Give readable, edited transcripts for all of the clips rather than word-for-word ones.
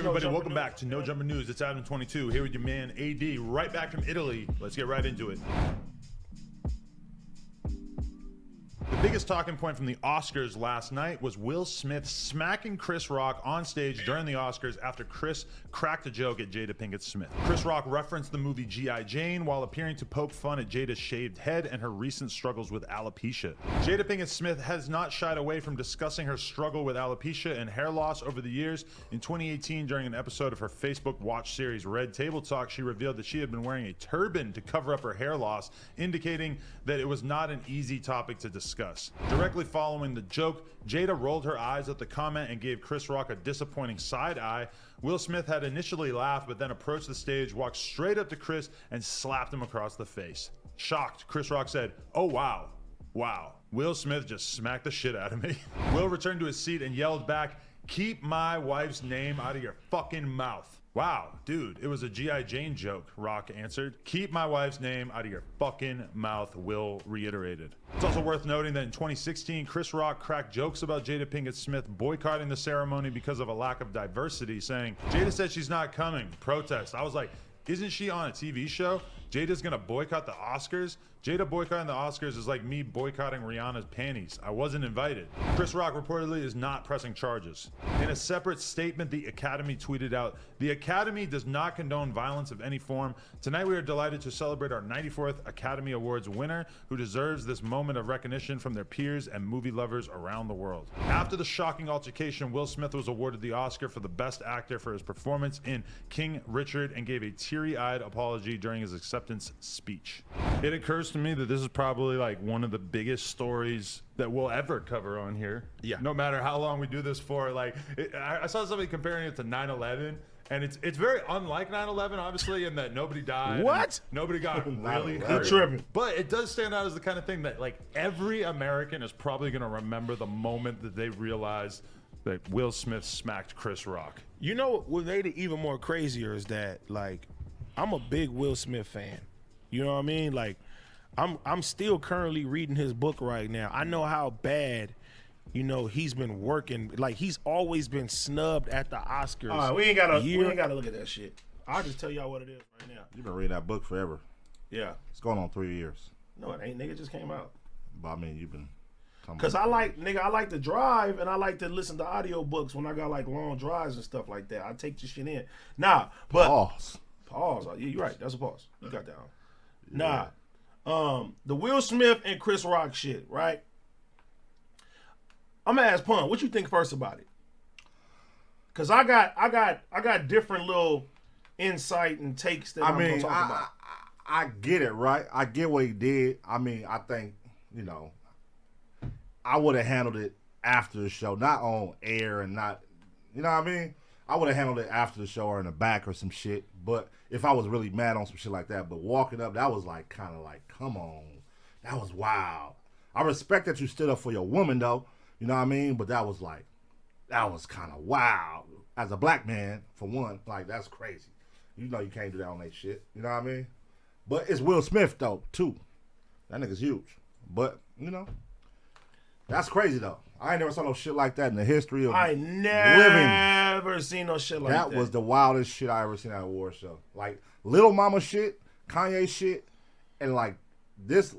everybody, welcome back to No Jumper News. It's Adam 22 here with your man AD, right back from Italy. Let's get right into it. The biggest talking point from the Oscars last night was Will Smith smacking Chris Rock on stage during the Oscars after Chris cracked a joke at Jada Pinkett Smith. Chris Rock referenced the movie G.I. Jane while appearing to poke fun at Jada's shaved head and her recent struggles with alopecia. Jada Pinkett Smith has not shied away from discussing her struggle with alopecia and hair loss over the years. In 2018, during an episode of her Facebook Watch series Red Table Talk, she revealed that she had been wearing a turban to cover up her hair loss, indicating that it was not an easy topic to discuss. Directly following the joke, Jada rolled her eyes at the comment and gave Chris Rock a disappointing side eye. Will Smith had initially laughed, but then approached the stage, walked straight up to Chris, and slapped him across the face. Shocked, Chris Rock said, "Oh wow, wow. Will Smith just smacked the shit out of me." Will returned to his seat and yelled back, "Keep my wife's name out of your fucking mouth." "Wow, dude, it was a G.I. Jane joke," Rock answered. "Keep my wife's name out of your fucking mouth," Will reiterated. It's also worth noting that in 2016, Chris Rock cracked jokes about Jada Pinkett Smith boycotting the ceremony because of a lack of diversity, saying, "Jada said she's not coming. Protest." I was like, isn't she on a TV show? Jada's gonna boycott the Oscars? Jada boycotting the Oscars is like me boycotting Rihanna's panties. I wasn't invited. Chris Rock reportedly is not pressing charges. In a separate statement, the Academy tweeted out, "The Academy does not condone violence of any form. Tonight we are delighted to celebrate our 94th Academy Awards winner, who deserves this moment of recognition from their peers and movie lovers around the world." After the shocking altercation, Will Smith was awarded the Oscar for the Best Actor for his performance in King Richard and gave a teary-eyed apology during his acceptance speech. It occurs to me that this is probably like one of the biggest stories that we'll ever cover on here. Yeah. No matter how long we do this for. Like, I saw somebody comparing it to 9/11, and it's very unlike 9/11, obviously, in that nobody died. What? Nobody got really You're hurt. tripping. But it does stand out as the kind of thing that like every American is probably going to remember the moment that they realized that Will Smith smacked Chris Rock. You know what made it even more crazier is that, like, I'm a big Will Smith fan. You know what I mean? Like, I'm still currently reading his book right now. I know how bad, you know, he's been working. Like, he's always been snubbed at the Oscars. All right, we ain't gotta look at that shit. I'll just tell y'all what it is right now. You've been reading that book forever. Yeah. It's going on 3 years. No, it ain't. Nigga, it just came out. But I mean, you've been talking Cause about I like to drive and I like to listen to audio books when I got like long drives and stuff like that. I take this shit in. Nah, but Pause. Pause. Yeah, you're right. That's a pause. You got that on. Nah. The Will Smith and Chris Rock shit, right? I'm gonna ask Pun, what you think first about it? Cause I got different little insight and takes that I'm gonna talk about. I get it, right? I get what he did. I mean, I think, you know, I would have handled it after the show, not on air and not, you know what I mean? I would have handled it after the show or in the back or some shit. But if I was really mad on some shit like that, but walking up, that was like kind of like, come on. That was wild. I respect that you stood up for your woman though. You know what I mean? But that was kind of wild. As a black man, for one, like that's crazy. You know you can't do that on that shit. You know what I mean? But it's Will Smith though, too. That nigga's huge. But, you know, that's crazy though. I ain't never saw no shit like that in the history of I never seen no shit like that. That was the wildest shit I ever seen at a award show. Like Little Mama shit, Kanye shit, and like this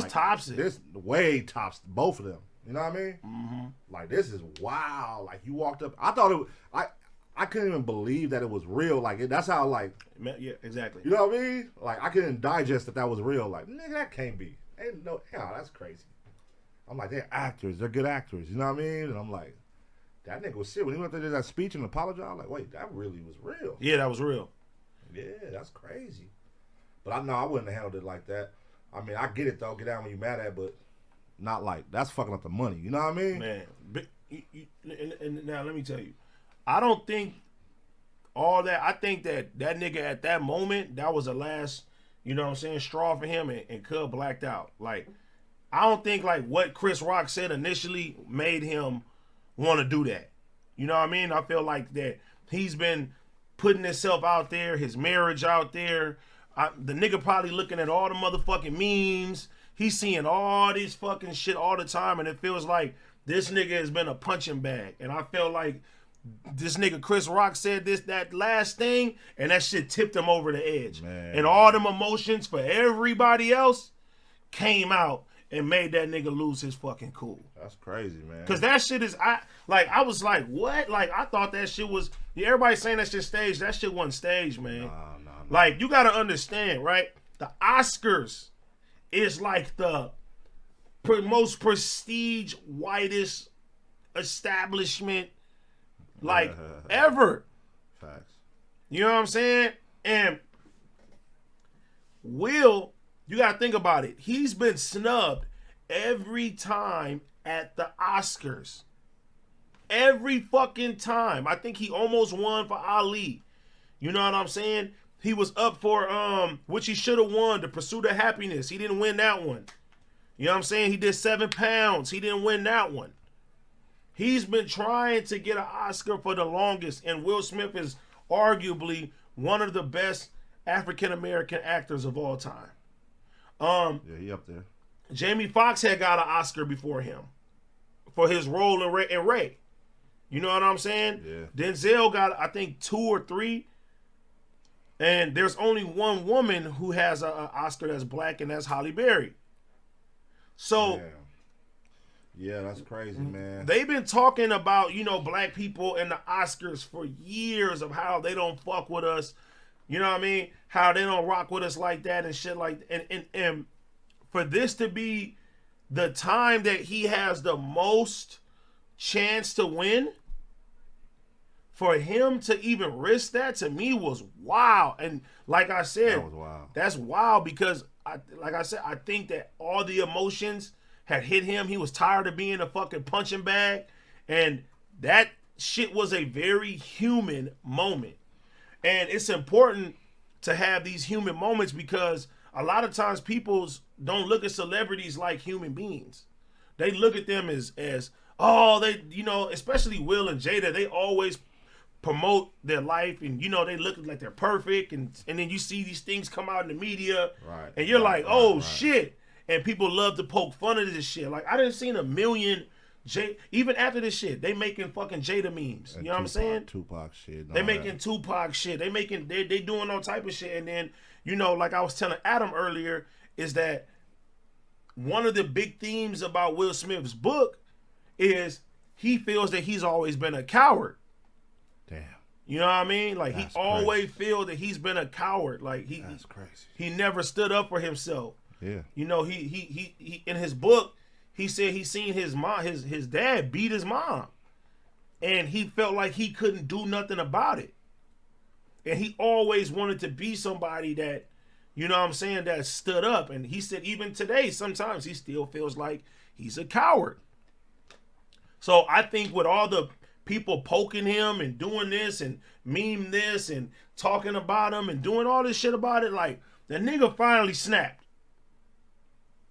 tops it. This way tops both of them. You know what I mean? Mm-hmm. Like this is wild. Like you walked up, I thought it was, I couldn't even believe that it was real. Like that's how like, yeah, exactly. You know what I mean? Like I couldn't digest that was real. Like nigga, that can't be. Ain't no, hell, that's crazy. I'm like, they're actors. They're good actors. You know what I mean? And I'm like, that nigga was serious. When he went there to that speech and apologized, I'm like, wait, that really was real. Yeah, that was real. Yeah, that's crazy. But I know I wouldn't have handled it like that. I mean, I get it, though. Get down when you're mad at it, but not like, that's fucking up the money. You know what I mean? Man, and now let me tell you, I don't think all that. I think that nigga at that moment, that was the last, you know what I'm saying, straw for him, and Cub blacked out. Like, I don't think like what Chris Rock said initially made him want to do that. You know what I mean? I feel like that he's been putting himself out there, his marriage out there. The nigga probably looking at all the motherfucking memes. He's seeing all this fucking shit all the time, and it feels like this nigga has been a punching bag. And I feel like this nigga Chris Rock said that last thing, and that shit tipped him over the edge. Man. And all them emotions for everybody else came out and made that nigga lose his fucking cool. That's crazy, man. Cause that shit is, I was like, what? Like, I thought that shit was, everybody saying that shit staged. That shit wasn't staged, man. Nah. Like, you gotta understand, right? The Oscars is like the most prestige, whitest establishment, like, ever. Facts. You know what I'm saying? And Will, you gotta think about it. He's been snubbed every time at the Oscars. Every fucking time. I think he almost won for Ali. You know what I'm saying? He was up for which he should have won, The Pursuit of Happiness. He didn't win that one. You know what I'm saying? He did 7 pounds. He didn't win that one. He's been trying to get an Oscar for the longest, and Will Smith is arguably one of the best African American actors of all time. Yeah, he up there. Jamie Foxx had got an Oscar before him for his role in Ray. You know what I'm saying? Yeah. Denzel got, I think, 2 or 3. And there's only one woman who has an Oscar that's black, and that's Halle Berry. So, yeah, that's crazy, man. They've been talking about, black people and the Oscars for years of how they don't fuck with us. You know what I mean? How they don't rock with us like that and shit like that. And for this to be the time that he has the most chance to win, for him to even risk that, to me, was wild. And like I said, That was wild. That's wild because, I think that all the emotions had hit him. He was tired of being a fucking punching bag. And that shit was a very human moment. And it's important to have these human moments because a lot of times people don't look at celebrities like human beings. They look at them as they, especially Will and Jada, they always promote their life and they look like they're perfect and then you see these things come out in the media, right, and you're right, like, oh right. shit, and people love to poke fun of this shit. Like, I didn't seen a million even after this shit, they making fucking Jada memes. You know what I'm saying? Tupac shit. They making Tupac shit. They doing all type of shit. And then, like I was telling Adam earlier, is that one of the big themes about Will Smith's book is he feels that he's always been a coward. Damn. You know what I mean? Like, That's he always feels that he's been a coward. Like, That's crazy. He never stood up for himself. Yeah. He in his book, he said he seen his mom, his dad beat his mom. And he felt like he couldn't do nothing about it. And he always wanted to be somebody that, you know what I'm saying, that stood up. And he said even today, sometimes he still feels like he's a coward. So I think with all the people poking him and doing this and meme this and talking about him and doing all this shit about it, like, the nigga finally snapped.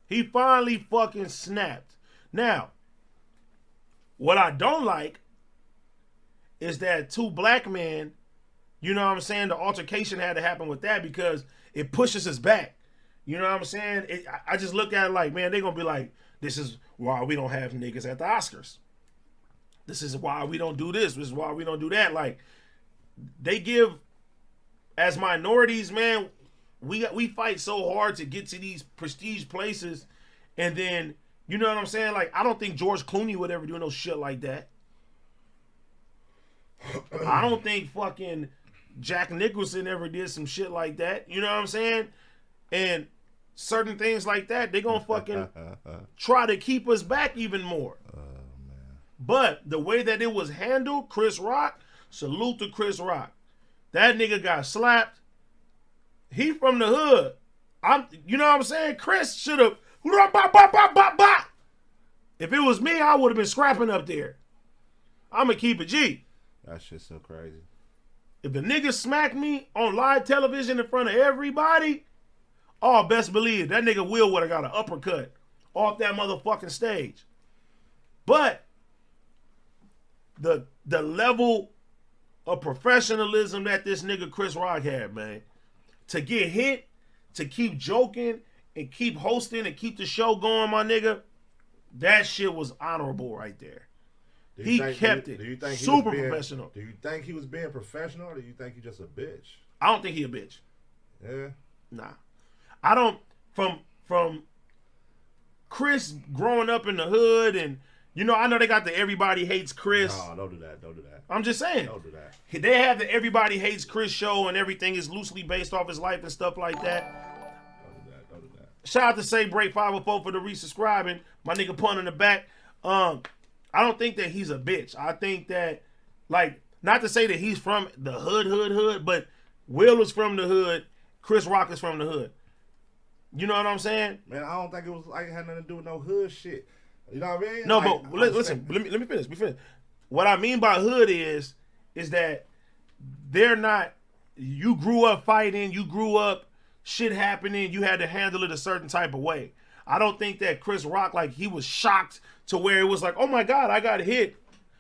He finally fucking snapped. Now, what I don't like is that 2 black men, you know what I'm saying, the altercation had to happen with that because it pushes us back. You know what I'm saying? I just look at it like, man, they're going to be like, this is why we don't have niggas at the Oscars. This is why we don't do this. This is why we don't do that. Like, they give, as minorities, man, we fight so hard to get to these prestige places, and then, you know what I'm saying? Like, I don't think George Clooney would ever do no shit like that. I don't think fucking Jack Nicholson ever did some shit like that. You know what I'm saying? And certain things like that, they gonna fucking try to keep us back even more. But the way that it was handled, Chris Rock, salute to Chris Rock. That nigga got slapped. He from the hood. You know what I'm saying? Chris should have. If it was me, I would have been scrapping up there. I'm going to keep it G. That shit's so crazy. If the nigga smacked me on live television in front of everybody, oh, best believe that nigga Will would have got an uppercut off that motherfucking stage. But the level of professionalism that this nigga Chris Rock had, man, to get hit, to keep joking and keep hosting and keep the show going, my nigga, that shit was honorable right there. He kept it. Do you think super professional. Do you think he was being professional, or do you think he's just a bitch? I don't think he a bitch. Yeah. Nah. I don't from Chris growing up in the hood, and I know they got the Everybody Hates Chris. No, don't do that. Don't do that. I'm just saying. Don't do that. They have the Everybody Hates Chris show, and everything is loosely based off his life and stuff like that. Don't do that. Don't do that. Shout out to Say Break 504 for the resubscribing. My nigga Pun in the back. I don't think that he's a bitch. I think that, like, not to say that he's from the hood, but Will is from the hood. Chris Rock is from the hood. You know what I'm saying? Man, I don't think it was like it had nothing to do with no hood shit. You know what I mean? No, like, but listen. Let me finish. What I mean by hood is that they're not. You grew up fighting. You grew up shit happening. You had to handle it a certain type of way. I don't think that Chris Rock, like, he was shocked to where it was like, oh my God, I got hit.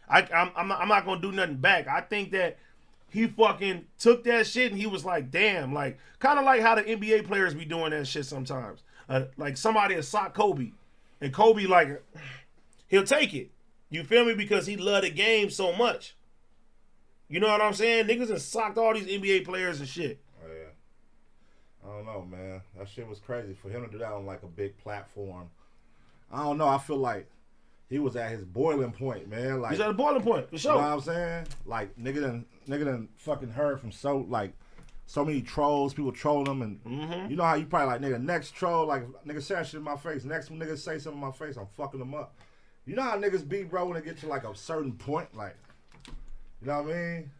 I'm not gonna do nothing back. I think that he fucking took that shit and he was like, damn, like, kind of like how the NBA players be doing that shit sometimes. Like somebody has socked Kobe, and Kobe, like, he'll take it. You feel me? Because he loved the game so much. You know what I'm saying? Niggas have socked all these NBA players and shit. Oh, yeah. I don't know, man. That shit was crazy for him to do that on like a big platform. I don't know. I feel like he was at his boiling point, man. Like, he's at a boiling point, for sure. You know what I'm saying? Like, nigga done fucking heard from so many trolls, people trolling him, and you know how you probably like, nigga, next troll, like, nigga say shit in my face, next nigga say something in my face, I'm fucking them up. You know how niggas be, bro, when they get to like a certain point, like, you know what I mean?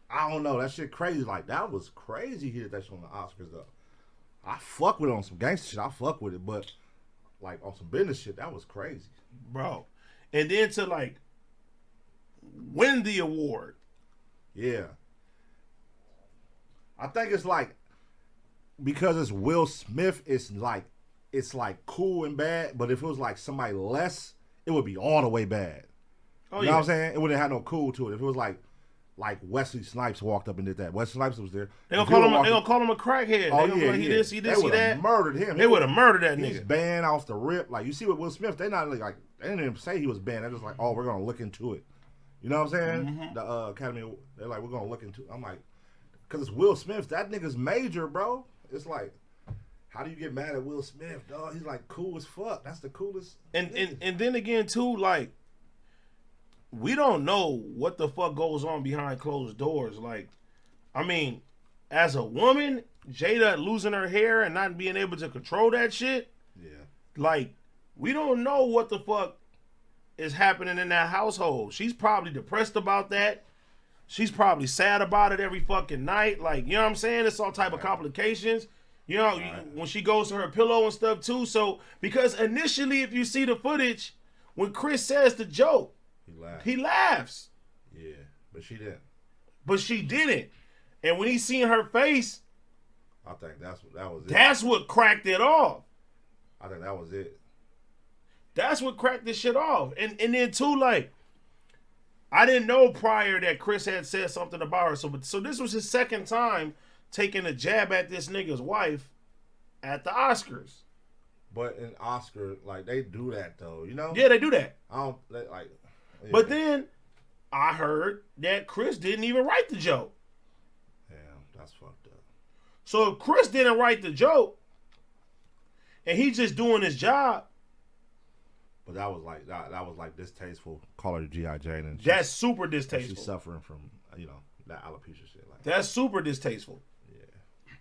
I don't know, that shit crazy. Like, that was crazy he did that shit on the Oscars, though. I fuck with it on some gangster shit, I fuck with it, but like on some business shit, that was crazy. Bro. And then to like win the award. Yeah. I think it's like, because it's Will Smith, it's like cool and bad, but if it was like somebody less, it would be all the way bad. Oh, you know what I'm saying? It wouldn't have no cool to it. If it was like Wesley Snipes walked up and did that. Wesley Snipes was there. They gonna call him a crackhead. Oh, they gonna he this, he they see would that. have murdered him. They would have murdered that He's nigga. banned off the rip. Like, you see with Will Smith, they didn't even say he was banned. They're just like, oh, we're gonna look into it. You know what I'm saying? The Academy, they're like, we're gonna look into it. I'm like, because it's Will Smith. That nigga's major, bro. It's like, how do you get mad at Will Smith, dog? He's like cool as fuck. That's the coolest. And then again too, like, we don't know what the fuck goes on behind closed doors. Like, I mean, as a woman, Jada losing her hair and not being able to control that shit. Yeah. Like, we don't know what the fuck is happening in that household. She's probably depressed about that. She's probably sad about it every fucking night. Like, you know what I'm saying? It's all type of complications. You know, when she goes to her pillow and stuff too. So, because initially, if you see the footage, when Chris says the joke, he laughs. Yeah, but she didn't. But she didn't. And when he seen her face, I think that was it. That's what cracked it off. I think that was it. That's what cracked this shit off. And then too, like, I didn't know prior that Chris had said something about her. So this was his second time taking a jab at this nigga's wife at the Oscars. But in Oscar, like, they do that though, you know? Yeah, they do that. Yeah. But then I heard that Chris didn't even write the joke. Damn, that's fucked up. So if Chris didn't write the joke and he's just doing his job. But that was like distasteful. Call her G.I. Jane, and that's super distasteful. She's suffering from, you know, that alopecia shit. Like, that's super distasteful. Yeah.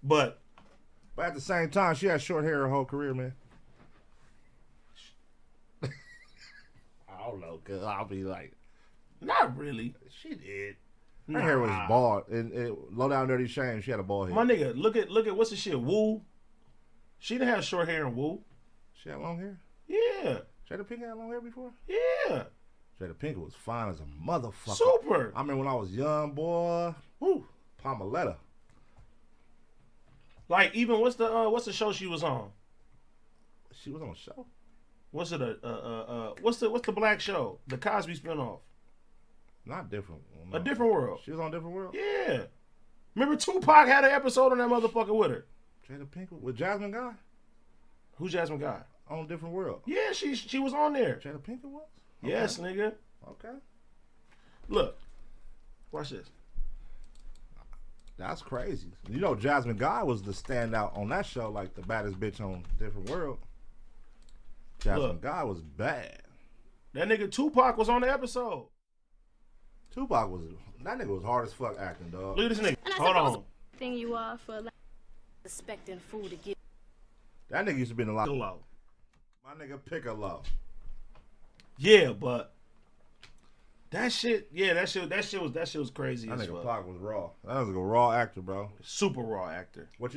But at the same time, she had short hair her whole career, man. I don't know, cause I'll be like, not really. She did. Her hair was bald, and low down dirty shame. She had a bald head. My nigga, look at what's the shit? Woo. She didn't have short hair in Woo. She had long hair. Yeah. Jada Pinkett had long hair before. Yeah. Jada Pinkett was fine as a motherfucker. Super. I mean, when I was young, boy. Woo. Palmaletta. Like, even what's the show she was on? She was on a show. What's it what's the black show? The Cosby spinoff. Not different. No. A Different World. She was on Different World? Yeah. Remember Tupac had an episode on that motherfucker with her. Jada Pinkett with Jasmine Guy? Who's Jasmine Guy? On Different World. Yeah, she was on there. Jada Pinkett was? Okay. Yes, nigga. Okay. Look, watch this. That's crazy. You know, Jasmine Guy was the standout on that show, like the baddest bitch on Different World. Jasmine Look. Guy was bad. That nigga Tupac was on the episode. Tupac was, that nigga was hard as fuck acting, dog. Look at this nigga. And I Hold suppose on. thing you are for like, expecting food to get. That nigga used to be in a lot. Low. My nigga Piccolo. Yeah, but that shit, that shit was crazy That as nigga fuck. Pac was raw. That was a raw actor, bro. Super raw actor. What